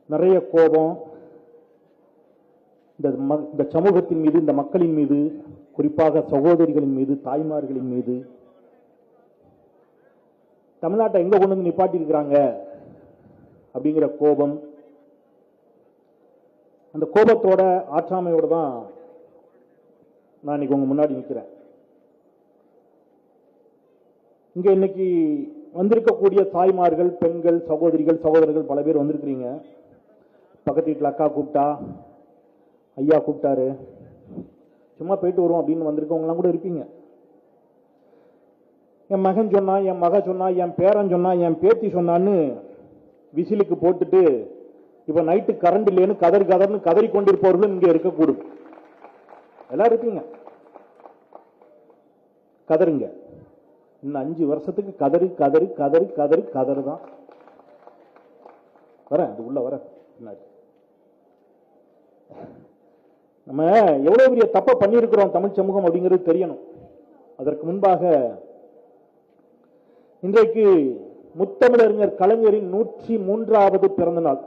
நிறைய கோபம் இந்த சமூகத்தின் மீது, இந்த மக்களின் மீது, குறிப்பாக சகோதரிகளின் மீது, தாய்மார்களின் மீது. தமிழ்நாட்டை எங்க கொண்டு வந்து நிப்பாட்டி இருக்கிறாங்க அப்படிங்கிற கோபம், அந்த கோபத்தோட ஆற்றாமையோட தான் நான் இன்னைக்கு உங்க முன்னாடி நிற்கிறேன். இங்க இன்னைக்கு வந்திருக்கக்கூடிய தாய்மார்கள், பெண்கள், சகோதரிகள், சகோதரர்கள் பல பேர் வந்திருக்கிறீங்க. பக்கத்து வீட்டில் அக்கா கூப்பிட்டா, ஐயா கூப்பிட்டாரு, சும்மா போயிட்டு வருவோம் அப்படின்னு வந்திருக்கவங்களாம் கூட இருப்பீங்க. என் மகன் சொன்னா, என் மக சொன்னா, என் பேரன் சொன்னா, என் பேத்தி சொன்னான்னு விசிலுக்கு போட்டுட்டு இப்ப நைட்டு கரண்ட் இல்லைன்னு கதர்னு கதறி கொண்டிருப்பவர்களும் இங்க இருக்கக்கூடும். எல்லாம் இருப்பீங்க. கதருங்க. இன்னும் 5 வருஷத்துக்கு கதறு கதறு கதறு கதறு கதறு தான். வரேன், அது உள்ள வர. நம்ம எவ்வளவு பெரிய தப்ப பண்ணியிருக்கிறோம் தமிழ் சமூகம் அப்படிங்கிறது தெரியணும். அதற்கு முன்பாக இன்றைக்கு முத்தமிழறிஞர் கலைஞரின் 103வது பிறந்த நாள்.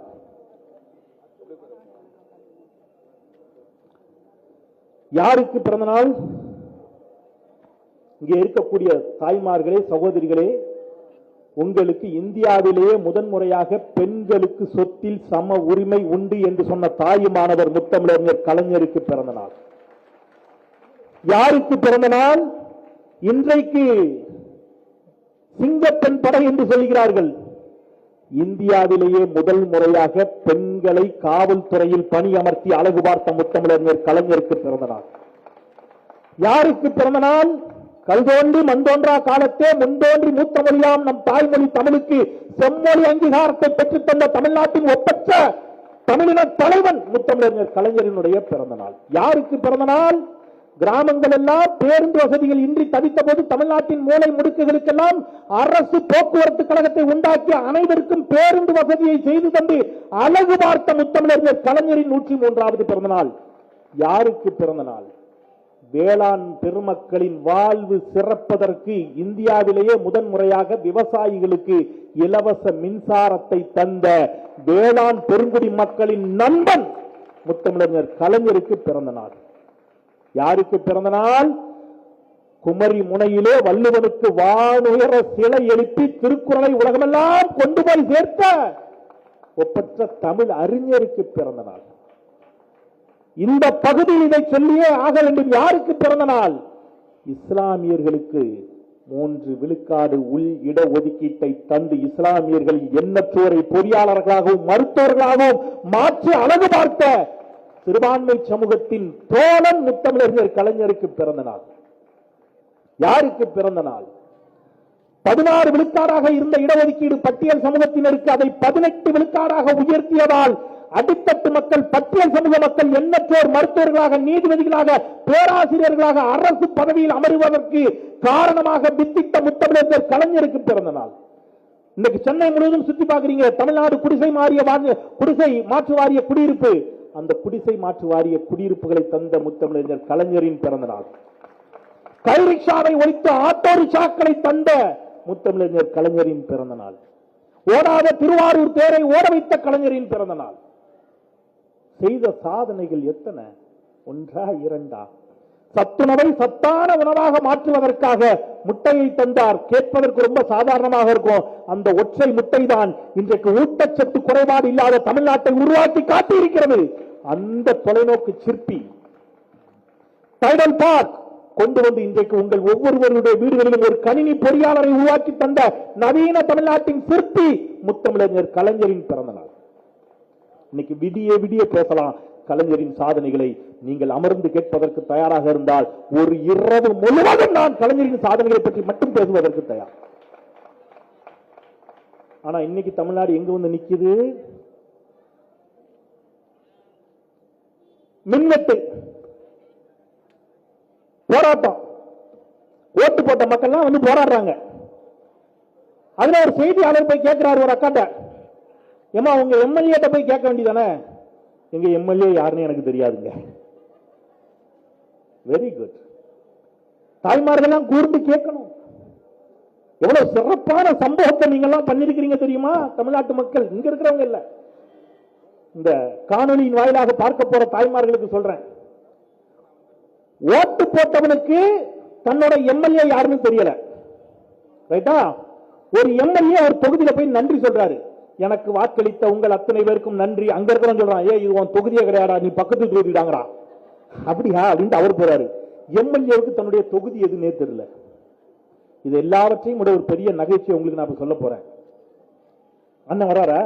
யாருக்கு பிறந்த நாள்? இங்கே இருக்கக்கூடிய தாய்மார்களே, சகோதரிகளே, உங்களுக்கு இந்தியாவிலேயே முதன்முறையாக பெண்களுக்கு சொத்தில் சம உரிமை உண்டு என்று சொன்ன தாயுமானவர் முத்தமிழறிஞர் கலைஞருக்கு பிறந்த நாள். யாருக்கு பிறந்த நாள்? இன்றைக்கு சிங்கப்பெண் படை என்று சொல்கிறார்கள். இந்தியாவிலேயே முதல் முறையாக பெண்களை காவல்துறையில் பணியமர்த்தி அழகு பார்த்த முத்தமிழறிஞர் கலைஞருக்கு பிறந்த நாள். யாருக்கு பிறந்த நாள்? கல்தோன்றி மண்தோன்றா காலத்தே முன்தோன்றி மூத்த மொழியாம் நம் தாய்மொழி தமிழுக்கு செம்மொழி அங்கீகாரத்தை பெற்றுத் தந்த தமிழ்நாட்டின் ஒப்பற்ற தமிழின தலைவன் முத்தமிழறிஞர் கலைஞரினுடைய பிறந்த நாள். யாருக்கு பிறந்த நாள்? கிராமங்கள் எல்லாம் பேருந்து வசதிகள் இன்றி தவித்த போது தமிழ்நாட்டின் மூலை முடுக்குகளுக்கெல்லாம் அரசு போக்குவரத்து கழகத்தை உண்டாக்கி அனைவருக்கும் பேருந்து வசதியை செய்து தந்து அழகு பார்த்த முத்தமிழறிஞர் கலைஞரின் 103வது பிறந்த நாள். யாருக்கு பிறந்த நாள்? வேளாண் பெருமக்களின் வாழ்வு சிறப்பதற்கு இந்தியாவிலேயே முதன்முறையாக விவசாயிகளுக்கு இலவச மின்சாரத்தை தந்த வேளாண் பெருங்குடி மக்களின் நண்பன் முத்தமிழறிஞர் கலைஞருக்கு பிறந்த நாள். யாருக்கு பிறந்த நாள்? குமரி முனையிலே வள்ளுவனுக்கு வானுயர சிலை எழுப்பி திருக்குறளை உலகமெல்லாம் கொண்டு போய் சேர்த்த ஒப்பற்ற தமிழ் அறிஞருக்கு பிறந்த நாள். இந்த பகுதியில் இதை சொல்லியே ஆக வேண்டும். யாருக்கு பிறந்த நாள்? இஸ்லாமியர்களுக்கு 3 விழுக்காடு உள் இட ஒதுக்கீட்டை தந்து இஸ்லாமியர்கள் எண்ணற்றோரை பொறியாளர்களாகவும் மருத்துவர்களாகவும் மாற்றி அழகு பார்த்த சிறுபான்மை சமூகத்தின் தோழன் முத்தமிழறிஞர் கலைஞருக்கு பிறந்த நாள். யாருக்கு பிறந்த நாள்? 16 விழுக்காடாக இருந்த இடஒதுக்கீடு பட்டியல் சமூகத்தினருக்கு அதை 18 விழுக்காடாக உயர்த்தியதால் அடித்தட்டு மக்கள், பட்டியல் சமூக மக்கள் எண்ணற்றோர் மருத்துவர்களாக, நீதிபதிகளாக, பேராசிரியர்களாக அரசு பதவியில் அமருவதற்கு காரணமாக வித்திட்ட முத்தமிழறிஞர் கலைஞருக்கு பிறந்த நாள். இன்னைக்கு சென்னை முழுவதும் சுத்தி பார்க்கிறீங்க. தமிழ்நாடு குடிசை மாற்று வாரிய குடியிருப்பு, அந்த குடிசை மாற்று வாரிய குடியிருப்புகளை தந்த முத்தமிழறிஞர் கலைஞரின் பிறந்த நாள். கைரிக்ஷாவை ஒழித்து ஆட்டோ ரிக்ஷாக்களை தந்த முத்தமிழறிஞர் கலைஞரின் பிறந்த நாள். ஓடாத திருவாரூர் தேரை ஓட வைத்த கலைஞரின் பிறந்த நாள். செய்த சாதனைகள் எத்தனை? 1 2? சத்துணவை சத்தான உணவாக மாற்றுவதற்காக முட்டையை தந்தார். கேட்பதற்கு ரொம்ப சாதாரணமாக இருக்கும். அந்த ஒற்றை முட்டை தான் இன்றைக்கு ஊட்டச்சத்து குறைபாடு இல்லாத தமிழ்நாட்டை உருவாக்கி காட்டியிருக்கிறது. அந்த தொலைநோக்கு சிற்பி டைடல் பார்க் கொண்டு வந்து இன்றைக்கு உங்கள் ஒவ்வொருவருடைய வீடுகளிலும் ஒரு கணினி பொறியாளரை உருவாக்கி தந்த நவீன தமிழ்நாட்டின் சிற்பி முத்தமிழறிஞர் கலைஞரின் பிறந்த நாள். இன்னைக்கு விடிய பேசலாம் கலைஞரின் சாதனைகளை. நீங்கள் அமர்ந்து கேட்பதற்கு தயாராக இருந்தால் ஒரு இரவு முழுவதும் நான் கலைஞரின் சாதனைகளை பற்றி மட்டும் பேசுவதற்கு தயார். ஆனா இன்னைக்கு தமிழ்நாடு எங்க வந்து நிக்குது? மின்வெட்டு போராட்டம். ஓட்டு போட்ட மக்கள் வந்து போராடுறாங்க. அதுல ஒரு செய்தியாளர் போய் கேட்கிறார் ஒரு அக்காட்ட, ஏமா உங்க எம்எல்ஏ போய் கேட்க வேண்டியதானே? எங்க எம்எல்ஏ யாருன்னு எனக்கு தெரியாதுங்க. Very good. தாய்மார்கள் கூர்ந்து கேட்கணும். எவ்வளவு சிறப்பான சம்பவத்தை நீங்க எல்லாம் பண்ணிருக்கிறீங்க தெரியுமா? தமிழ்நாட்டு மக்கள், இங்க இருக்கிறவங்க இல்ல, இந்த காணொலியின் வாயிலாக பார்க்க போற தாய்மார்களுக்கு சொல்றேன், ஓட்டு போட்டவனுக்கு தன்னோட எம்எல்ஏ யாருன்னு தெரியல. ரைட்டா? ஒரு எம்எல்ஏ ஒரு தொகுதியில போய் நன்றி சொல்றாரு, எனக்கு வாக்களித்த உங்கள் அத்தனை பேருக்கும் நன்றி. அங்க இருக்கிறவன் சொல்றான், ஏ இது உன் தொகுதியே கிடையாடா, நீ பக்கத்து தொகுதிடாங்கடா. அப்படியா அப்படின்னு அவர் போறாரு. எம்எல்ஏவுக்கு தன்னுடைய தொகுதி எதுன்னே தெரியல. இது எல்லாவற்றையும் ஒரு பெரிய நகைச்சுவை உங்களுக்கு நான் சொல்ல போறேன். அண்ணன் வராரா?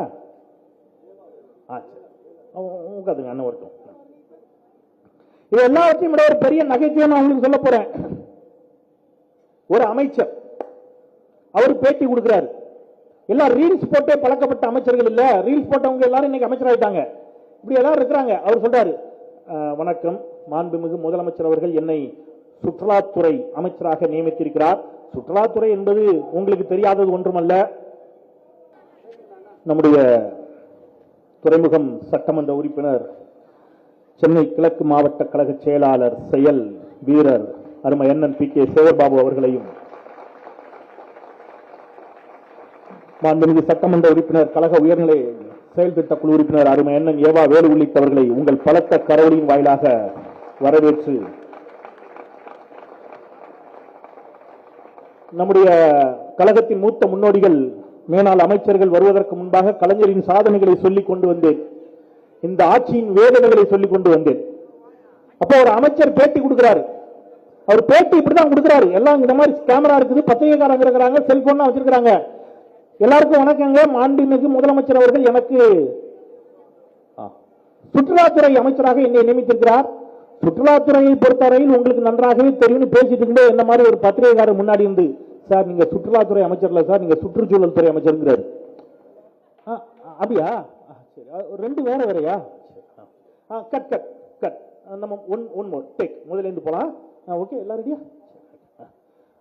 உட்காந்துங்க, அண்ணன் வரட்டும். இது எல்லாவற்றையும் ஒரு பெரிய நகைச்சுவை நான் உங்களுக்கு சொல்ல போறேன். ஒரு அமைச்சர் அவர் பேட்டி கொடுக்கிறார். எல்லாம் ரீல்ஸ் போட்டே பழக்கப்பட்ட அமைச்சர்கள் இல்ல, ரீல்ஸ் போட்டவங்க எல்லாரும் இன்னைக்கு அமைச்சர் ஆயிட்டாங்க. இப்படி எல்லாரும் இருக்கிறாங்க. அவர் சொல்றாரு, வணக்கம், மாண்புமிகு முதலமைச்சர் அவர்கள் என்னை சுற்றுலாத்துறை அமைச்சராக நியமித்திருக்கிறார். சுற்றுலாத்துறை என்பது உங்களுக்கு தெரியாதது ஒன்றுமல்ல. நம்முடைய துறைமுகம் சட்டமன்ற உறுப்பினர், சென்னை கிழக்கு மாவட்ட கழக செயலாளர், செயல் வீரர் அருமை அண்ணன் பி கே சேகர்பாபு அவர்களையும், மாண்புமிகு சட்டமன்ற உறுப்பினர், கழக உயர்நிலை செயல் திட்ட குழு உறுப்பினர் அருமை அண்ணன் ஏவா வேலு உள்ளிட்டவர்களை உங்கள் பலத்த கரவொலியின் வாயிலாக வரவேற்று நம்முடைய கழகத்தின் மூத்த முன்னோடிகள், மேலாள் அமைச்சர்கள் வருவதற்கு முன்பாக கலைஞரின் சாதனைகளை சொல்லிக் கொண்டு வந்தேன். இந்த ஆட்சியின் வேதனைகளை சொல்லிக் கொண்டு வந்தேன். அப்போ ஒரு அமைச்சர் பேட்டி கொடுக்கிறார். அவர் பேட்டி இப்படிதான் கொடுக்கிறாரு. எல்லாம் இந்த மாதிரி கேமரா இருக்குது, பத்திரிகைக்காரங்க இருக்கிறாங்க, செல்போன் வச்சிருக்காங்க. எல்லாருக்கும் வணக்கங்க, மாண்புமிகு முதலமைச்சர் அவர்கள் எனக்கு சுற்றுலாத்துறை அமைச்சராக என்னை நியமித்திருக்கிறார். சுற்றுலாத்துறையை பொறுத்தவரையில் உங்களுக்கு நன்றாகவே தெரியும் பேசிட்டு இருந்தே என்ன மாதிரி ஒரு பத்திரிகைக்காரர் முன்னாடி இருந்து, சார் நீங்க சுற்றுலாத்துறை அமைச்சர் இல்ல சார், நீங்க சுற்றுச்சூழல் துறை அமைச்சர். அப்படியா? சரி, ரெண்டு வேற வேறையா? Cut cut cut. நம்ம ஒன் மோர் டேக், முதல்ல இருந்து போலாம். ஓகே, எல்லாரும் ரெடியா?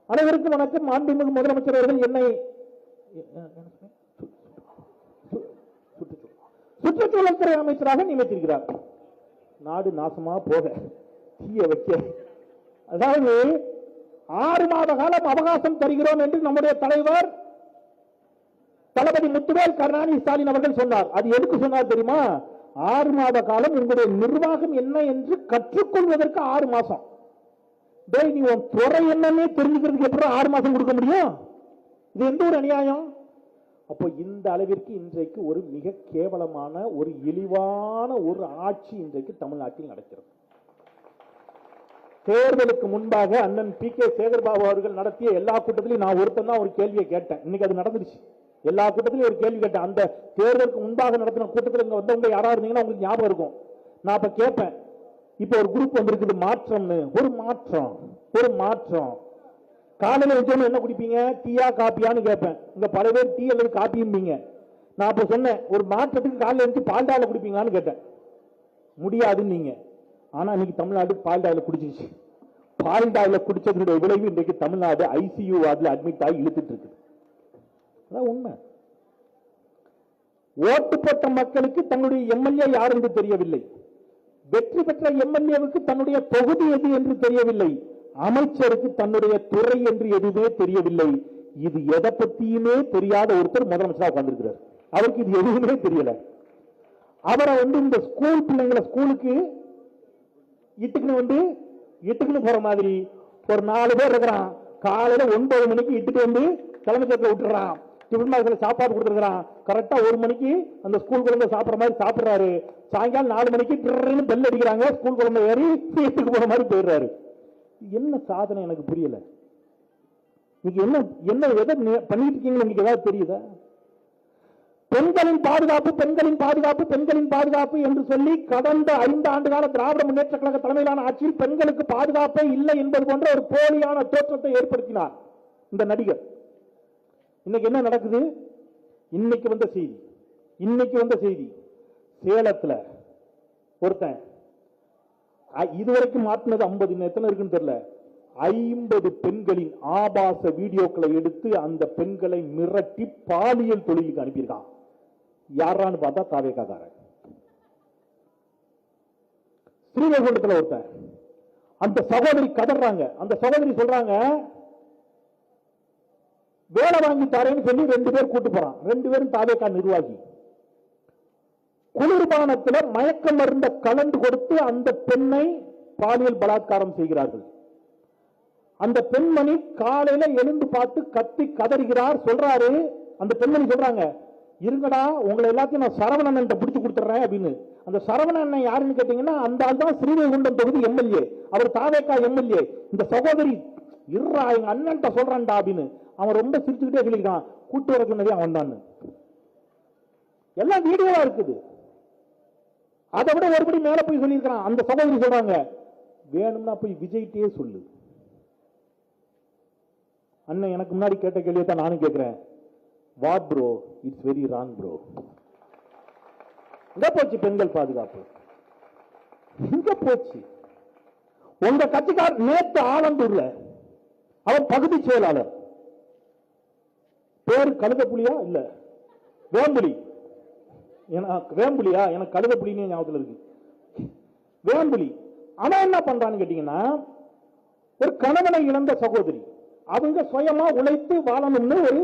அனைவருக்கும் வணக்கம். மாண்புமிகு முதலமைச்சர் அவர்கள் என்னை சுற்றுச்சூழல் துறை அமைச்சராக நியமித்திருக்கிறார். நாடு நாசமா போக தீய வைக்க, அதாவது 6 மாத காலம் அவகாசம் தருகிறோம் என்று நம்முடைய தலைவர் தளபதி முத்துவேல் கருணாநிதி ஸ்டாலின் அவர்கள் சொன்னார். அது எதுக்கு சொன்னார் தெரியுமா? 6 மாத காலம் உங்களுடைய நிர்வாகம் என்ன என்று கற்றுக்கொள்வதற்கு 6 மாசம். நீ உன் துறை என்னன்னே தெரிஞ்சுக்கிறதுக்கு எப்படி 6 மாசம் கொடுக்க முடியும்? இது எந்த ஒரு அநியாயம்? அப்போ இந்த அளவிற்கு இன்றைக்கு ஒரு மிக கேவலமான, ஒரு இழிவான ஒரு ஆட்சி இன்றைக்கு தமிழ்நாட்டில் நடக்கிறது. தேர்தலுக்கு முன்பாக அண்ணன் பி கே சேகர்பாபு அவர்கள் நடத்திய எல்லா கூட்டத்திலையும் நான் ஒருத்தன் தான் ஒரு கேள்வியை கேட்டேன். இன்னைக்கு அது நடந்துருச்சு. எல்லா கூட்டத்திலையும் ஒரு கேள்வி கேட்டேன். அந்த தேர்தலுக்கு முன்பாக நடத்தின கூட்டத்தில் இங்க வந்தவங்க யாரா இருந்தீங்கன்னா உங்களுக்கு ஞாபகம் இருக்கும். நான் அப்ப கேட்பேன், இப்ப ஒரு குரூப் வந்திருக்குது மாற்றம்னு. ஒரு மாற்றம். காலையில வச்சோன்னு என்ன குடிப்பீங்க? டீயா காப்பியான்னு கேட்பேன். இங்க பல பேர் டீ அல்லது காப்பியும்பீங்க. நான் அப்ப சொன்னேன், ஒரு மாற்றத்துக்கு காலையில இருந்து பால்டால குடிப்பீங்களான்னு கேட்டேன். முடியாதுன்னு நீங்க. ஆனா இன்னைக்கு தமிழ்நாடு பால்டாயில குடிச்சிருச்சு. பால்டாயில குடிச்சதனுடைய விளைவு இன்றைக்கு தமிழ்நாடு ஐசியூ வார்டில் அட்மிட் ஆகி இழுத்துட்டு இருக்கு. அதான் உண்மை. ஓட்டு போட்ட மக்களுக்கு தன்னுடைய எம்எல்ஏ யார் என்று தெரியவில்லை. வெற்றி பெற்ற எம்எல்ஏவுக்கு தன்னுடைய தொகுதி எது என்று தெரியவில்லை. அமைச்சருக்கு தன்னுடைய துறை என்று எதுவுமே தெரியவில்லை. இது எதை பத்தியுமே தெரியாத ஒருத்தர் முதலமைச்சராக உட்கார்ந்திருக்கிறார். அவருக்கு இது எதுவுமே தெரியல. அவரை இந்த ஸ்கூல் பிள்ளைங்களை ஸ்கூலுக்கு இட்டுக்குன்னு போற மாதிரி ஒரு 4 பேர் இருக்கிறான். காலையில 9 மணிக்கு இட்டுட்டு தலைமை சேர்க்க விட்டுறான். டிஃபன் பாக்ஸ்ல சாப்பாடு கொடுத்துருக்கான். கரெக்டா 1 மணிக்கு அந்த ஸ்கூல் குழந்தை சாப்பிடுற மாதிரி சாப்பிடுறாரு. சாயங்காலம் 4 மணிக்கு பெல் அடிக்கிறாங்க. ஸ்கூல் குழந்தை ஏறி வீட்டுக்கு போற மாதிரி போயிடுறாரு. என்ன சாதனை எனக்கு புரியல. நீங்க என்ன எதை பண்ணிட்டு இருக்கீங்கன்னு உங்களுக்கு ஏதாவது தெரியுதா? பெண்களின் பாதுகாப்பு என்று சொல்லி கடந்த 5 ஆண்டு கால திராவிட முன்னேற்ற கழக தலைமையிலான ஆட்சியில் பெண்களுக்கு பாதுகாப்பே இல்லை என்பது போன்ற ஒரு போலியான தோற்றத்தை ஏற்படுத்தினார் இந்த நடிகர். இன்னைக்கு என்ன நடக்குது? இன்னைக்கு வந்த செய்தி சேலத்துல ஒருத்தன் இதுவரைக்கும் மாற்றினது 50 எத்தனை இருக்குன்னு தெரியல, 50 பெண்களின் ஆபாச வீடியோக்களை எடுத்து அந்த பெண்களை மிரட்டி பாலியல் தொழிலுக்கு அனுப்பியிருக்கான். யாரான்னு பார்த்தா தாவேகாரன். ஸ்ரீவைகுண்டத்தில் ஒருத்தன், அந்த சகோதரி கதறாங்க. அந்த சகோதரி சொல்றாங்க, வேலை வாங்கி தரேன்னு சொல்லி 2 பேர் கூட்டு போறான். 2 பேரும் தாவேகா நிர்வாகி. குளிர்பானத்தில் மயக்க மருந்த கலந்து கொடுத்து அந்த பெண்ணை பாலியல் பலாத்காரம் செய்கிறார்கள். அந்த பெண்மணி காலையில எழுந்து பார்த்து கத்தி கதறுகிறார். சொல்றாரு, அந்த பெண்மணி சொல்றாங்க, இருங்கடா உங்களை எல்லாத்தையும் நான் சரவணன் பிடிச்சு கொடுத்துறேன் அப்படின்னு. அந்த சரவணன் யாருன்னு கேட்டீங்கன்னா அந்த ஆள் தான் ஸ்ரீவைகுண்டம் தொகுதி எம்எல்ஏ, அவர் தாவேக்கா எம்எல்ஏ. இந்த சகோதரி இருறா எங்க அண்ணன் சொல்றான்டா அப்படின்னு அவன் ரொம்ப சிரிச்சுக்கிட்டே சொல்லிருக்கான், கூட்டு வர சொன்னதே அவன் தான். எல்லாம் வீடியோவா இருக்குது. அதை விட ஒருபடி மேல போய் சொல்லியிருக்கிறான். அந்த சகோதரி சொல்றாங்க, வேணும்னா போய் விஜய்ட்டே சொல்லு. அண்ணன் எனக்கு முன்னாடி கேட்ட கேள்வியை தான் நானும் கேட்கிறேன். What bro, it's very wrong bro. எங்க போச்சு பெண்கள் பாதுகாப்பு? எங்க போச்சு? உங்க கட்சிக்கார் நேற்று ஆலந்தூர்ல அவர் பகுதி செயலாளர், பேரு கழுதப்புலியா இல்ல வேம்புலி, வேம்புலியா, எனக்கு கழுதப்புலின்னு ஞாபகத்தில் இருக்கு, வேம்புலி. அவன் என்ன பண்றான்னு கேட்டீங்கன்னா, ஒரு கணவனை இழந்த சகோதரி, அவங்க சுயமா உழைத்து வாழணும்னு ஒரு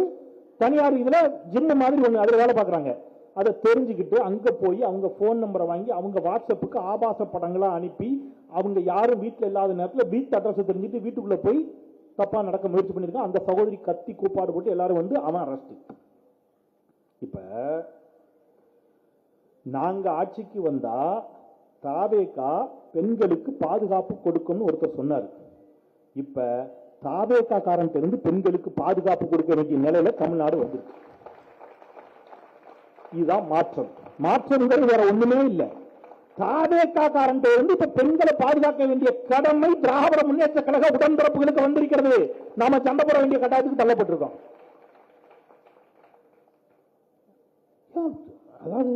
தனியார் இதுல ஜிம் மாதிரி ஒண்ணு அதுல வேலை பார்க்கறாங்க. அதை தெரிஞ்சுக்கிட்டு அங்க போய் அவங்க போன் நம்பரை வாங்கி அவங்க வாட்ஸ்அப்புக்கு ஆபாச படங்களா அனுப்பி அவங்க யாரும் வீட்டுல இல்லாத நேரத்தில் வீட்டு அட்ரஸ் தெரிஞ்சுட்டு வீட்டுக்குள்ள போய் தப்பா நடக்க முயற்சி பண்ணிருக்கான். அந்த சகோதரி கத்தி கூப்பாடு போட்டு எல்லாரும் வந்து அவன் அரெஸ்ட். இப்ப நாங்க ஆட்சிக்கு வந்தா தாவேகா பெண்களுக்கு பாதுகாப்பு கொடுக்கணும்னு ஒருத்தர் சொன்னார். இப்ப தாவேகா காரன் இருந்து பெண்களுக்கு பாதுகாப்பு கொடுக்க வேண்டிய நிலையில தமிழ்நாடு வந்திருக்கு. இதுதான் மாற்றம். மாற்றம்ங்கிறது வேற ஒண்ணுமே இல்லை. தாவேகா காரன் இருந்து இப்ப பெண்களை பாதுகாக்க வேண்டிய கடமை திராவிட முன்னேற்ற கழக உடன்பிறப்புகளுக்கு வந்திருக்கிறது. நாம சண்டை போட வேண்டிய கட்டாயத்துக்கு தள்ளப்பட்டிருக்கோம். அதாவது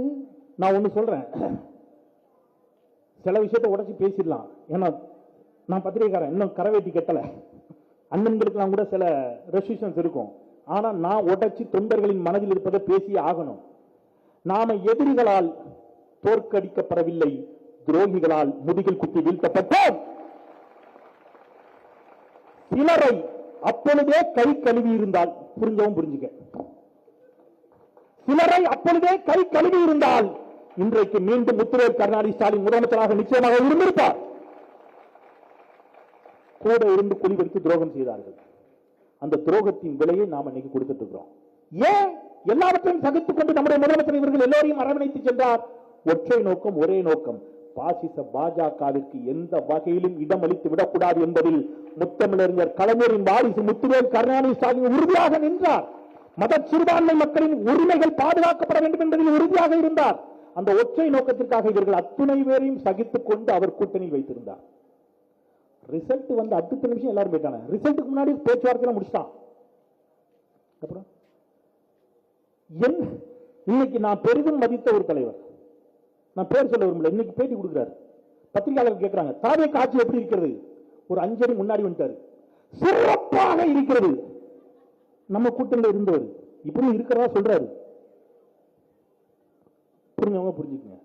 நான் ஒண்ணு சொல்றேன், சில விஷயத்தை உடச்சி பேசிடலாம். ஏன்னா நான் பத்திரிகைக்காரன், இன்னும் கரவேட்டி கட்டல, அண்ணன்களுக்கெல்லாம் கூட சில ரெஸ்ட்ரிக்ஷன்ஸ் இருக்கும். ஆனா நான் உடைச்சி தொண்டர்களின் மனதில் இருப்பதை பேசி ஆகணும். நாம எதிரிகளால் தோற்கடிக்கப்படவில்லை, துரோகிகளால் முதுகில் குத்தி வீழ்த்தப்பட்டோம். சிலரை அப்பொழுதே கை கழுவி இருந்தால், புரிஞ்சவும் புரிஞ்சுக்க, சிலரை அப்பொழுதே கை கழுவி இருந்தால் இன்றைக்கு மீண்டும் முத்துவேல் கருணாநிதி ஸ்டாலின் முதலமைச்சராக நிச்சயமாக இருந்திருப்பார். கூட இருந்து குழிவெடுத்து துரோகம் செய்தார்கள். அந்த துரோகத்தின் விலையை நாம் இன்னைக்கு கொடுத்துட்டு இருக்கிறோம். ஏன் எல்லாவற்றையும் சகித்துக் கொண்டு நம்முடைய முதலமைச்சர் இவர்கள் எல்லோரையும் அரவணைத்து சென்றார்? ஒற்றை நோக்கம், ஒரே நோக்கம், பாசிச பாஜகவிற்கு எந்த வகையிலும் இடமளித்து விடக்கூடாது என்பதில் முத்தமிழறிஞர் கலைஞரின் வாரிசு முத்துவேல் கருணாநிதி ஸ்டாலின் உறுதியாக நின்றார். மத சிறுபான்மை மக்களின் உரிமைகள் பாதுகாக்கப்பட வேண்டும் என்பதில் உறுதியாக இருந்தார். அந்த ஒற்றை நோக்கத்திற்காக இவர்கள் அத்துணை பேரையும் சகித்துக் கொண்டு அவர் கூட்டணி வைத்திருந்தார். ரிசல்ட் வந்து அடுத்த நிமிஷம் எல்லாரும் போயிட்டாங்க. ரிசல்ட்டுக்கு முன்னாடி பேச்சுவார்த்தை முடிச்சிட்டான். அப்புறம் இன்னைக்கு நான் பெரிதும் மதித்த ஒரு தலைவர், நான் பேர் சொல்ல விரும்பல, இன்னைக்கு பேட்டி கொடுக்கிறார். பத்திரிகையாளர்கள் கேட்கிறாங்க, தாவே காட்சி எப்படி இருக்கிறது? ஒரு 5 அடி முன்னாடி வந்துட்டாரு. சிறப்பாக இருக்கிறது. நம்ம கூட்டணியில் இருந்தவர் இப்படி இருக்கிறதா சொல்றாரு. புரிஞ்சவங்க புரிஞ்சுக்கங்க.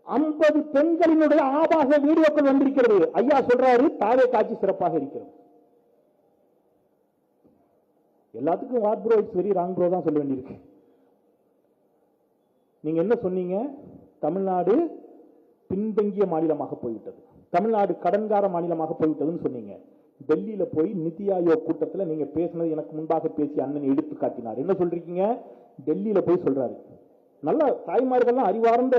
50 பெண்களினுடைய ஆபாச வீடியோக்கள் வந்திருக்கிறது. ஐயா சொல்றாரு தாவே காட்சி சிறப்பாக இருக்கிறது. எல்லாத்துக்கும் what bro, it's very wrong bro தான் சொல்ல வேண்டியிருக்கு. நீங்க என்ன சொன்னீங்க? தமிழ்நாடு பின்தங்கிய மாநிலமாக போய்விட்டது, தமிழ்நாடு கடன்கார மாநிலமாக போய்விட்டதுன்னு சொன்னீங்க. டெல்லியில போய் நிதி ஆயோக் கூட்டத்தில் நீங்க பேசினது எனக்கு முன்பாக பேசி அண்ணன் எடுத்து காட்டினார். என்ன சொல்றீங்க? டெல்லியில போய் சொல்றாரு. நல்ல தாய்மார்கள், அறிவார்ந்த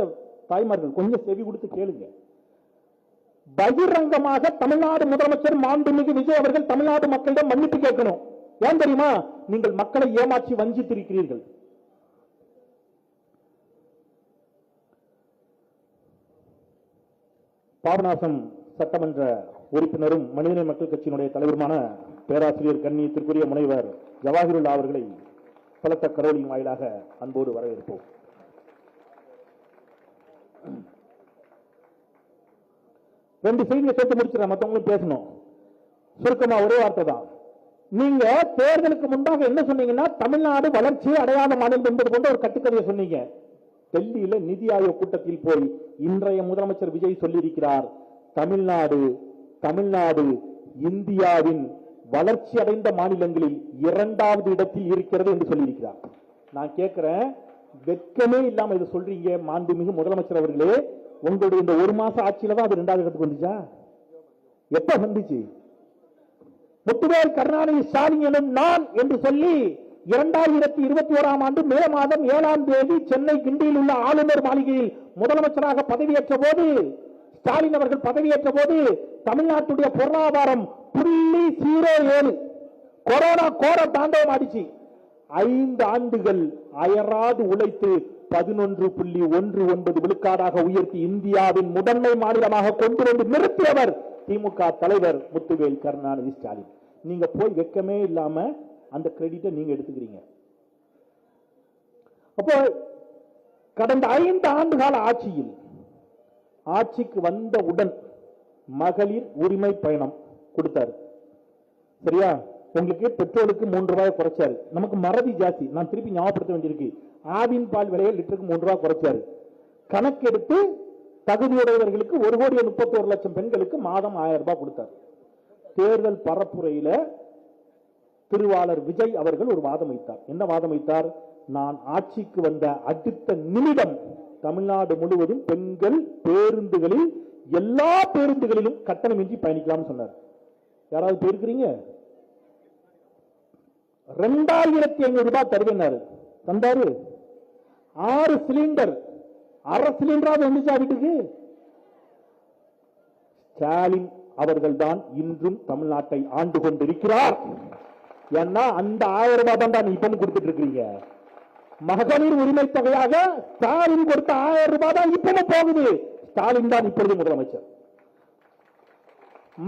தாய்மார்கள், கொஞ்சம் செவி கொடுத்து கேளுங்க. பகிரங்கமாக தமிழ்நாடு முதலமைச்சர் மாண்புமிகு விஜய் அவர்கள் தமிழ்நாடு மக்களிடம் மன்னிப்பு கேட்கணும். ஏன் தெரியுமா? நீங்கள் மக்களை ஏமாற்றி வஞ்சித்திருக்கிறீர்கள். பாபநாசம் சட்டமன்ற உறுப்பினரும் மனிதநேய மக்கள் கட்சியினுடைய தலைவருமான பேராசிரியர் கண்ணியத்திற்குரிய முனைவர் ஜவாஹிருல்லா அவர்களை பலத்த கரோலின் வாயிலாக அன்போடு வரவேற்போம். ரெண்டு செய்தியை சேர்த்து முடிச்சிடறேன், மற்றவங்களும் பேசணும். சுருக்கமா ஒரே வார்த்தை தான். நீங்க தேர்தலுக்கு முன்பாக என்ன சொன்னீங்கன்னா, தமிழ்நாடு வளர்ச்சியை அடையாத மாநிலம் என்பது கொண்ட ஒரு கட்டுக்கதையை சொன்னீங்க. டெல்லியில நிதி ஆயோக் கூட்டத்தில் போய் இன்றைய முதலமைச்சர் விஜய் சொல்லியிருக்கிறார், தமிழ்நாடு இந்தியாவின் வளர்ச்சி அடைந்த மாநிலங்களில் 2வது இடத்தில் இருக்கிறது என்று சொல்லியிருக்கிறார். நான் கேட்கிறேன், வெட்கமே இல்லாம இதை சொல்றீங்க மாண்புமிகு முதலமைச்சர் அவர்களே. உங்களுடைய இந்த ஒரு மாசம் ஆட்சியில தான் அது 2வது கட்டத்துக்கு வந்துச்சா? எப்ப வந்துச்சு? முத்துவேல் கருணாநிதி ஸ்டாலின் எனும் நான் என்று சொல்லி 2021ஆம் ஆண்டு மே மாதம் 7ஆம் தேதி சென்னை கிண்டியில் உள்ள ஆளுநர் மாளிகையில் முதலமைச்சராக பதவியேற்ற போது, ஸ்டாலின் அவர்கள் பதவியேற்ற போது தமிழ்நாட்டுடைய பொருளாதாரம் 0.07 கொரோனா கோர தாண்டவம் ஆடிச்சு. 5 ஆண்டுகள் அயராது உழைத்து 11.19 விழுக்காடாக உயர்த்தி இந்தியாவின் முதன்மை மாநிலமாக கொண்டு வந்து நிறுத்தியவர் திமுக தலைவர் முத்துவேல் கருணாநிதி ஸ்டாலின். நீங்க போய் வெட்கமே இல்லாம அந்த கிரெடிட்டை நீங்க எடுத்துக்கிறீங்க. அப்போ கடந்த 5 ஆண்டு கால ஆட்சியில் ஆட்சிக்கு வந்தவுடன் மகளிர் உரிமை பயணம் கொடுத்தாரு. சரியா? உங்களுக்கு பெட்ரோலுக்கு 3 ரூபாய் குறைச்சாரு. நமக்கு மறதி ஜாஸ்தி, நான் திருப்பி ஞாபகப்படுத்த வேண்டியிருக்கு. ஆவின் பால் விலையை லிட்டருக்கு 3 ரூபாய் குறைச்சாரு. கணக்கெடுத்து தகுதியுடையவர்களுக்கு 1,31,00,000 பெண்களுக்கு மாதம் 1000 ரூபாய் கொடுத்தார். தேர்தல் பரப்புரையில திருவாளர் விஜய் அவர்கள் ஒரு வாதம் வைத்தார். என்ன வாதம் வைத்தார்? நான் ஆட்சிக்கு வந்த அடுத்த நிமிடம் தமிழ்நாடு முழுவதும் பெண்கள் பேருந்துகளில் எல்லா பேருந்துகளிலும் கட்டணமின்றி பயணிக்கலாம் சொன்னார். யாராவது போயிருக்கிறீங்க? 2,500 ரூபாய் தருவேன்னாரு. தந்தாரு. 6 சிலிண்டர், அரை சிலிண்டராவது வந்துச்சா வீட்டுக்கு? ஸ்டாலின் அவர்கள் தான் இன்றும் தமிழ்நாட்டை ஆண்டு கொண்டிருக்கிறார். ஏன்னா அந்த 1000 ரூபாய் தான் இப்ப கொடுத்துட்டு இருக்கீங்க. மகளிர் உரிமை தொகையாக ஸ்டாலின் கொடுத்த 1000 ரூபாய் தான் இப்பவும் போகுது. ஸ்டாலின் தான் இப்பொழுது முதலமைச்சர்.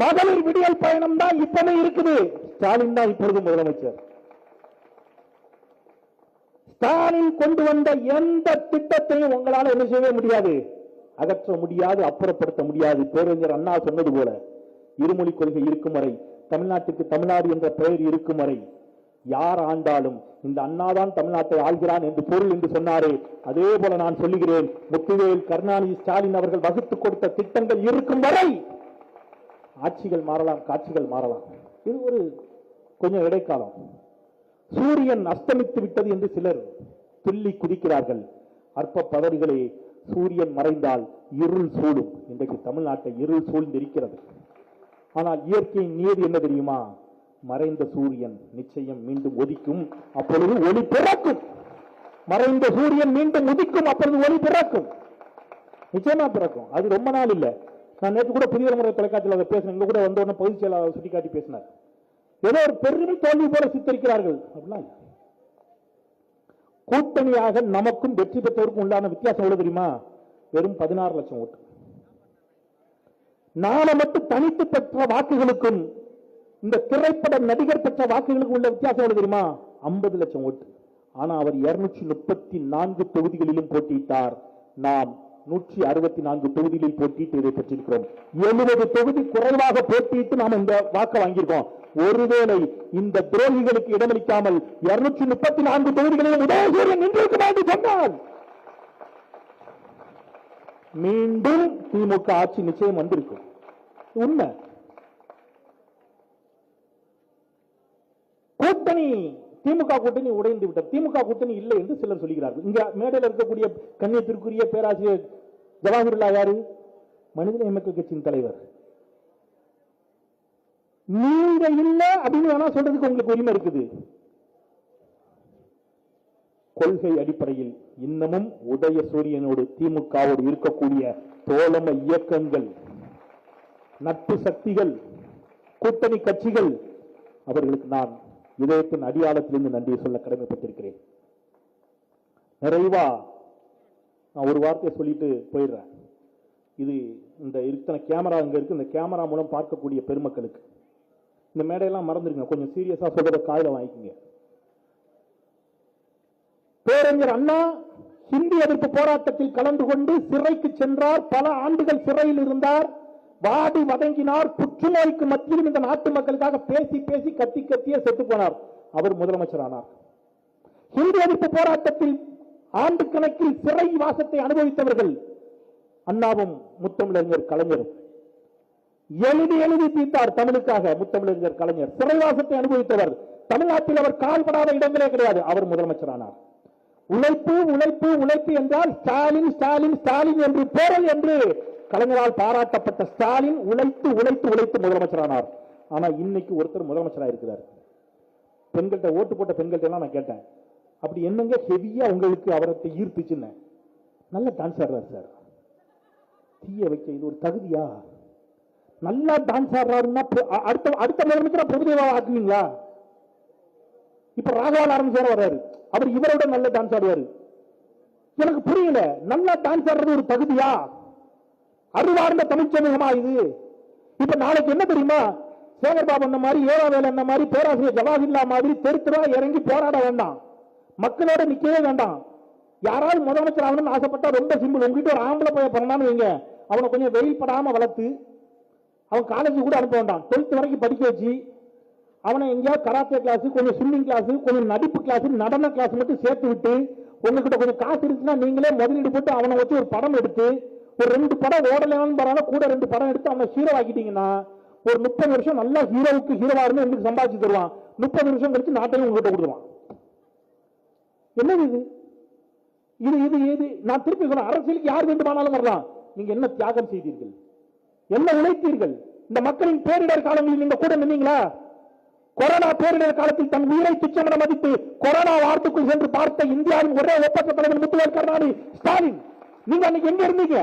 மகளிர் விடியல் பயணம் தான் இப்பவே இருக்குது. ஸ்டாலின் தான் இப்பொழுது முதலமைச்சர். ஸ்டாலின் கொண்டு வந்த எந்த திட்டத்தையும் உங்களால என்ன செய்ய முடியாது, அகற்ற முடியாது, அப்புறப்படுத்த முடியாது. பேரறிஞர் அண்ணா சொன்னது போல இருமொழி கொள்கை இருக்கும் வரை, தமிழ்நாட்டுக்கு தமிழ்நாடு என்ற பெயர் இருக்கும் வரை யார் ஆண்டாலும் இந்த அண்ணாதான் தமிழ்நாட்டை ஆள்கிறான் என்று பொருள் என்று சொன்னாரே, அதே போல நான் சொல்லுகிறேன், முத்துவேல் கருணாநிதி ஸ்டாலின் அவர்கள் வகுத்து கொடுத்த திட்டங்கள் இருக்கும் வரை ஆட்சிகள் மாறலாம், காட்சிகள் மாறலாம். இது ஒரு கொஞ்சம் இடைக்காலம். சூரியன் அஸ்தமித்து விட்டது என்று சிலர் துள்ளி குதிக்கிறார்கள். அற்ப பதவிகளே, சூரியன் மறைந்தால் இருள் சூழும். இன்றைக்கு தமிழ்நாட்டை இருள் சூழ்ந்திருக்கிறது. ஆனால் இயற்கையின் நியதி என்ன தெரியுமா? மறைந்த சூரியன் நிச்சயம் மீண்டும் உதிக்கும், அப்பொழுது ஒளி பிறக்கும். மறைந்த சூரியன் மீண்டும் உதிக்கும், அப்பொழுது ஒளி பிறக்கும், நிச்சயமா பிறக்கும். அது ரொம்ப நாள் இல்ல. நான் நேற்று கூட புதிய முறை தொலைக்காட்சியில் பேசினேன். இங்க கூட வந்த உடனே பொதுச் செயலாளர் சுட்டிக்காட்டி பேசினார். ஏதோ ஒரு பெருமை தோல்வி போல சித்தரிக்கிறார்கள். அப்படின்னா கூட்டணியாக நமக்கும் வெற்றி பெற்றவருக்கும் உண்டான வித்தியாசம் எவ்வளவு தெரியுமா? வெறும் 16 லட்சம் ஓட்டு. நாம மட்டும் தனித்து பெற்ற வாக்குகளுக்கும் இந்த திரைப்பட நடிகர் பெற்ற வாக்குகளுக்கும் உள்ள வித்தியாசம் எவ்வளவு தெரியுமா? 50 லட்சம் ஓட்டு. ஆனா அவர் 234 தொகுதிகளிலும் போட்டியிட்டார். நாம் 164 தொகுதிகளில் போட்டியிட்டு இதை பெற்றிருக்கிறோம். 70 தொகுதி குறைவாக போட்டியிட்டு நாம் இந்த வாக்கு வாங்கியிருக்கோம். ஒருவேளை இந்த துரோகிகளுக்கு இடமளிக்காமல் 234 தொகுதிகளிலும் உதயசூரியன் நின்றிருக்கும் என்று சொன்னால் மீண்டும் திமுக ஆட்சி நிச்சயம் வந்திருக்கும். உண்மை. கூட்டணி, திமுக கூட்டணி உடைந்து விட்டது. திமுக கூட்டணி இல்லை என்று சிலர் சொல்கிறார்கள். இங்க மேடையில் இருக்கக்கூடிய கண்ணியத்திற்குரிய பேராசிரியர் ஜவாஹிருல்லா யாரு? மனிதநேய மக்கள் கட்சியின் தலைவர். நீங்க இல்ல அப்படின்னு வேணா சொல்றதுக்கு உங்களுக்கு உரிமை இருக்குது. கொள்கை அடிப்படையில் இன்னமும் உதய சூரியனோடு திமுகவோடு இருக்கக்கூடிய தோழமை இயக்கங்கள், நட்பு சக்திகள், கூட்டணி கட்சிகள், அவர்களுக்கு நான் இதயத்தின் அடியாளத்திலிருந்து நன்றியை சொல்ல கடமைப்பட்டிருக்கிறேன். நிறைவா நான் ஒரு வார்த்தையை சொல்லிட்டு போயிடுறேன். இது இந்த இத்தனை கேமரா அங்க இருக்கு, இந்த கேமரா மூலம் பார்க்கக்கூடிய பெருமக்களுக்கு இந்த மேடையெல்லாம் மறந்துருங்க, கொஞ்சம் சீரியஸா சொல்றத காதுல வாங்கிக்கங்க. பேரறிஞர் அண்ணா ஹிந்தி எதிர்ப்பு போராட்டத்தில் கலந்து கொண்டு சிறைக்கு சென்றார். பல ஆண்டுகள் சிறையில் இருந்தார். வாடி வதங்கினார். புற்றுநோய்க்கு மத்தியிலும் இந்த நாட்டு மக்களுக்காக பேசி பேசி கத்தி கத்தியே செத்து போனார். அவர் முதலமைச்சர் ஆனார். ஹிந்தி எதிர்ப்பு போராட்டத்தில் ஆண்டு கணக்கில் சிறை வாசத்தை அனுபவித்தவர்கள் அண்ணாவும் முத்தமிழறிஞர் கலைஞரும். எழுதி தீர்த்தார் தமிழுக்காக முத்தமிழறிஞர் கலைஞர். சிறைவாசத்தை அனுபவித்தவர். தமிழ்நாட்டில் அவர் கால்படாத இடங்களே கிடையாது. அவர் முதலமைச்சர் ஆனார். உழைப்பு உழைப்பு உழைப்பு என்றால் ஸ்டாலின் ஸ்டாலின் ஸ்டாலின் என்று பொருள் என்று கலைஞரால் பாராட்டப்பட்ட ஸ்டாலின் உழைத்து உழைத்து உழைத்து முதலமைச்சரானார். ஆனா இன்னைக்கு ஒருத்தர் முதலமைச்சராக இருக்கிறார். பெண்கள்கிட்ட ஓட்டு போட்ட பெண்கள்ட்ட எல்லாம் நான் கேட்டேன், அப்படி என்னங்க ஹெவியா உங்களுக்கு அவரை ஈர்த்துச்சுன்னு. நல்ல டான்ஸ் ஆடுறாரு சார். தீய வைக்க இது ஒரு தகுதியா? நல்லா டான்ஸ் ஆடுறாருன்னா அடுத்த அடுத்த முதலமைச்சரா பிரபுதேவா ஆக்குவீங்களா? இப்ப ராகவா லாரன்ஸ் வேற வர்றாரு, அவர் இவரோட நல்ல டான்ஸ் ஆடுவாரு. எனக்கு புரியல, நல்லா டான்ஸ் ஆடுறது ஒரு தகுதியா? அறிவார்ந்த தமிழ் சமூகமா இது? இப்ப நாளைக்கு என்ன தெரியுமா, சேகர் பாபு அந்த மாதிரி, ஏவாவேல் அந்த மாதிரி, பேராசிரியர் ஜவாஹிர்லா மாதிரி தெருத்துவா இறங்கி போராட வேண்டாம், மக்களோட நிக்கவே வேண்டாம். யாராவது முதலமைச்சர் ஆகணும்னு ஆசைப்பட்டா ரொம்ப சிம்பிள். உங்ககிட்ட ஒரு ஆம்பளை போய் பண்ணான்னு வைங்க, அவனை கொஞ்சம் வெயில் படாம வளர்த்து அவன் காலேஜ் கூட அனுப்ப வேண்டாம், 12th வரைக்கும் படிக்க வச்சு அவனை எங்கேயாவது கராத்தே கிளாஸ், கொஞ்சம் ஸ்விம்மிங் கிளாஸ், கொஞ்சம் நடிப்பு கிளாஸ், நடன கிளாஸ் மட்டும் சேர்த்து விட்டு, உங்ககிட்ட கொஞ்சம் காசு இருந்துச்சுன்னா நீங்களே முதலீடு போட்டு அவனை வச்சு ஒரு படம் எடுத்து, ஒரு 2 படம் ஓடலான்னு பரவாயில்ல, கூட 2 படம் எடுத்து அவனை ஹீரோ ஆக்கிட்டீங்கன்னா ஒரு 30 வருஷம் நல்லா ஹீரோவுக்கு ஹீரோவா இருந்து உங்களுக்கு சம்பாதிச்சு தருவான். 30 வருஷம் கழிச்சு நாட்டையும் உங்ககிட்ட கொடுத்துருவான். என்னது இது? இது இது இது நான் திருப்பி சொல்றேன், அரசியலுக்கு யார் வேண்டுமானாலும் வரலாம். நீங்க என்ன தியாகம் செய்தீர்கள், என்ன உழைத்தீர்கள்? இந்த மக்களின் பேரிடர் காலங்களில் நீங்க கூட நின்னீங்களா? கொரோனா பேரிடர் காலத்தில் தன் உயிரை துச்சமென மதித்து கொரோனா வார்த்துக்குள் சென்று பார்த்த இந்தியாவின் ஒரே ஒப்பற்ற தலைவர் முத்துவேல் கருணாநிதி ஸ்டாலின், நீங்க அன்னைக்கு எங்க இருந்தீங்க?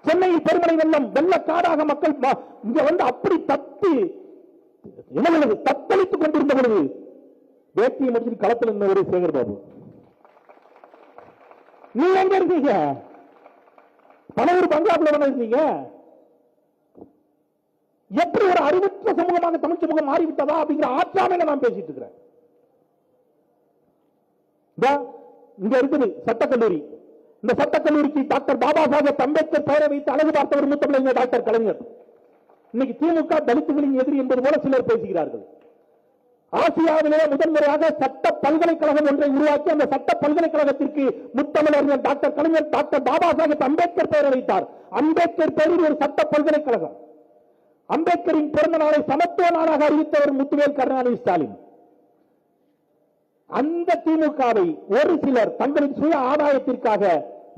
சென்னையில் பெருமழை வெள்ளம், வெள்ளக்காடாக மக்கள் இங்க வந்து அப்படி தத்தி என்ன தத்தளித்துக் கொண்டிருந்த பொழுது வேட்டியை முடிச்சு களத்தில் இருந்த ஒரு சேகர் பாபு, நீங்க எங்க இருந்தீங்க? பனவூர் பங்களாப்புல இருந்தீங்க. எப்படி ஒரு அறிவற்ற சமூகமாக தமிழ் சமூகம் மாறிவிட்டதா அப்படிங்கிற ஆற்றாமையில நான் பேசிட்டு இருக்கிறேன். இங்க இருக்குது சட்டக்கல்லூரி. இந்த சட்டக்கல்லூரிக்கு டாக்டர் பாபா சாஹேப் அம்பேத்கர் பெயரை வைத்து அழகு பார்த்தவர் மூத்தமிழர் டாக்டர் கலைஞர். இன்னைக்கு திமுக தலித்துகளின் எதிரி என்பது போல சிலர் பேசுகிறார்கள். ஆசியாவிலே முதன்முறையாக சட்ட பல்கலைக்கழகம் ஒன்றை உருவாக்கி அந்த சட்ட பல்கலைக்கழகத்திற்கு முத்தமிழர் டாக்டர் கலைஞர் டாக்டர் பாபா சாஹேப் அம்பேத்கர் பெயரை வைத்தார். அம்பேத்கர் பெயரில் ஒரு சட்ட பல்கலைக்கழகம். அம்பேத்கரின் பிறந்த நாளை சமத்துவ நாளாக அறிவித்தவர் முத்துவேல் கருணாநிதி ஸ்டாலின். அந்த திமுகவை ஒரு சிலர் தங்களின் சுய ஆதாயத்திற்காக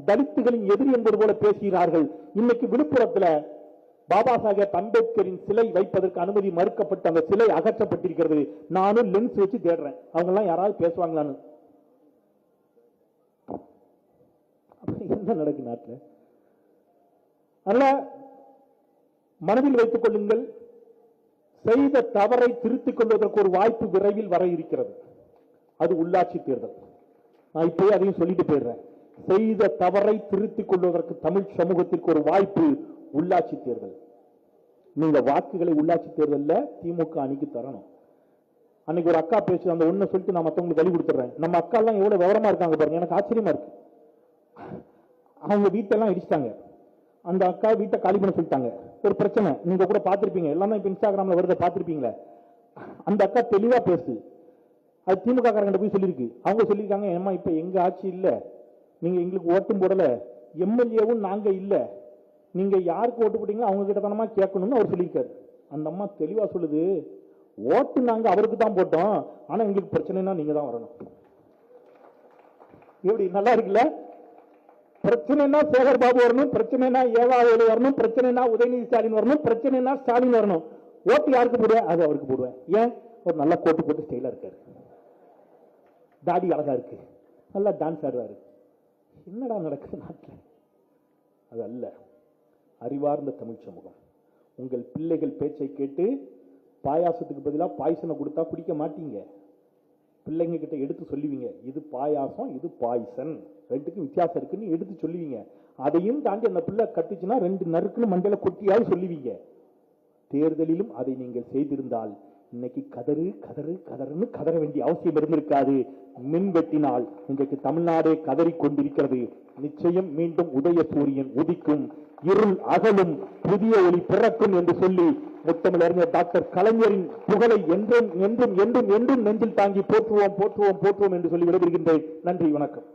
தலித்துகளின் எதிரி என்பது போல பேசுகிறார்கள். இன்னைக்கு விழுப்புரத்தில் பாபா சாஹேப் அம்பேத்கரின் சிலை வைப்பதற்கு அனுமதி மறுக்கப்பட்டு அந்த சிலை அகற்றப்பட்டிருக்கிறது. நானும் லென்ஸ் வச்சு தேடுறேன், அவங்க எல்லாம் யாராவது பேசுவாங்களான்னு. என்ன நடக்கு நாட்டில்? அல்ல, மனதில் வைத்துக் கொள்ளுங்கள், செய்த தவறை திருத்திக் கொள்வதற்கு ஒரு வாய்ப்பு விரைவில் வர இருக்கிறது. அது உள்ளாட்சி தேர்தல். நான் இப்போயே அதையும் சொல்லிட்டு போயிடுறேன். செய்த தவறை திருத்திக் கொள்வதற்கு தமிழ் சமூகத்திற்கு ஒரு வாய்ப்பு உள்ளாட்சி தேர்தல். நீங்க வாக்குகளை உள்ளாட்சி தேர்தலில் திமுக அணிக்கு தரணும். அன்னைக்கு ஒரு அக்கா பேசு, அந்த ஒண்ணு சொல்லிட்டு நான் மத்தவங்களுக்கு வழி கொடுத்துறேன். நம்ம அக்கா எல்லாம் எவ்வளவு விவரமா இருக்காங்க பாருங்க, எனக்கு ஆச்சரியமா இருக்கு. அவங்க வீட்டெல்லாம் இடிச்சிட்டாங்க, அந்த அக்கா வீட்டை காலி பண்ண சொல்லிட்டாங்க. ஒரு பிரச்சனை நீங்க கூட பார்த்திருப்பீங்க, எல்லாமே இப்ப இன்ஸ்டாகிராம்ல வருத பார்த்திருப்பீங்களே. அந்த அக்கா தெளிவா பேசு, அது திமுக காரங்க போய் சொல்லியிருக்கு. அவங்க சொல்லியிருக்காங்க, ஏமா இப்ப எங்க ஆட்சி இல்ல, நீங்க எங்களுக்கு ஓட்டும் போடல, எம்எல்ஏவும் நாங்க இல்ல, நீங்க யாருக்கு ஓட்டு போட்டீங்களோ அவங்க கிட்ட தானமா கேட்கணும்னு அவர் சொல்லியிருக்காரு. அந்த அம்மா தெளிவா சொல்லுது, ஓட்டு நாங்க அவருக்கு தான் போட்டோம், ஆனா எங்களுக்கு பிரச்சனைனா நீங்க தான் வரணும். எப்படி நல்லா இருக்குல்ல? பிரச்சனைனா சேகர் பாபு வரணும், பிரச்சனைனா ஏவாவேலு வரணும், பிரச்சனைனா உதயநிதி ஸ்டாலின் வரணும், பிரச்சனைனா ஸ்டாலின் வரணும். ஓட்டு யாருக்கு போடுவேன்? அது அவருக்கு போடுவேன். ஏன்? ஒரு நல்ல கோட்டு போட்டு ஸ்டைலா இருக்காரு, தாடி அழகா இருக்கு, நல்லா டான்ஸ் ஆடுறாரு. என்னடா நடக்குது நாட்டில்? அது அல்ல அறிவார்ந்த தமிழ் சமூகம். உங்கள் பிள்ளைகள் பேச்சை கேட்டு பாயாசத்துக்கு பதிலாக பாய்சனை கொடுத்தா குடிக்க மாட்டீங்க. பிள்ளைங்க கிட்ட எடுத்து சொல்லுவீங்க, இது பாயாசம் இது பாய்சன், ரெண்டுக்கும் வித்தியாசம் இருக்குன்னு எடுத்து சொல்லுவீங்க. அதையும் தாண்டி அந்த பிள்ளை கத்துச்சுன்னா 2 நறுக்குன்னு மண்டையில கொட்டியாவது சொல்லுவீங்க. தேர்தலிலும் அதை நீங்கள் செய்திருந்தால் இன்னைக்கு கதறு கதறு கதறுன்னு கதற வேண்டிய அவசியம் இருந்திருக்காது. மின் வெட்டினால் இன்றைக்கு தமிழ்நாடே கதறி கொண்டிருக்கிறது. நிச்சயம் மீண்டும் உதய சூரியன் உதிக்கும், இருள் அகலும், புதிய ஒளி பிறக்கும் என்று சொல்லி முத்தமிழறிஞர் டாக்டர் கலைஞரின் புகழை என்றும் என்றும் என்றும் என்றும் நெஞ்சில் தாங்கி போற்றுவோம் போற்றுவோம் போற்றுவோம் என்று சொல்லி விடைபெறுகின்றேன். நன்றி, வணக்கம்.